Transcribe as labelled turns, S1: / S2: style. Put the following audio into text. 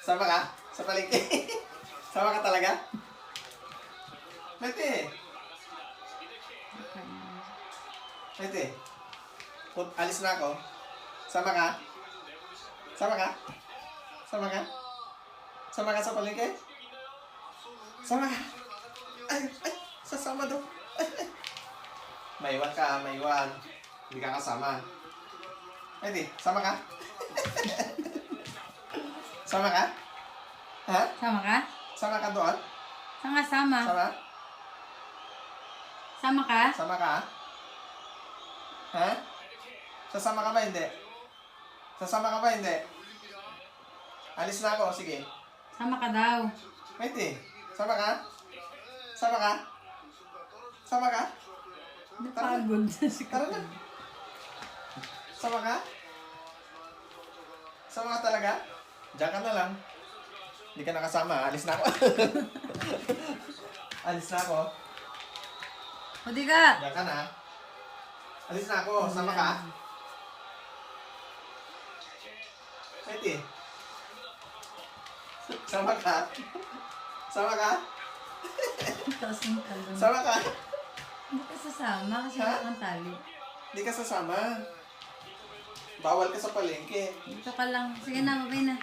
S1: Sama ka? Sa palengke? Sama ka talaga? Pwede. Pwede. Alis na ako. Sama ka? Sama ka? Sama ka? Sama ka sa palengke? Sama ka? Ay, sasama daw. Ay. Maiwan ka, maiwan. Hindi ka kasama. Pwede, sama ka? Sama ka? Ha?
S2: Sama ka?
S1: Sama ka doon?
S2: Sama.
S1: Sama?
S2: Sama ka?
S1: Sama ka? Ha? Sasama ka ba hindi? Sasama ka ba hindi? Alis na ako, sige.
S2: Sama ka daw.
S1: Pwede. Sama ka? Sama ka? Sama ka?
S2: Napagod na si
S1: Tara na. Sama ka? Sama ka talaga? Diyan ka na lang. Hindi ka nakasama. Alis na ako. Alis na ako.
S2: O di ka.
S1: Diyan ka na. Alis na ako. Sama ka? Pwede. Sama ka? Sama ka?
S2: Taas ng talon.
S1: Sama ka?
S2: Hindi ka sasama kasi
S1: Ha?
S2: wala kang tali.
S1: Hindi ka sasama. Bawal ka sa palengke.
S2: Dito ka lang. Sige na, babay na.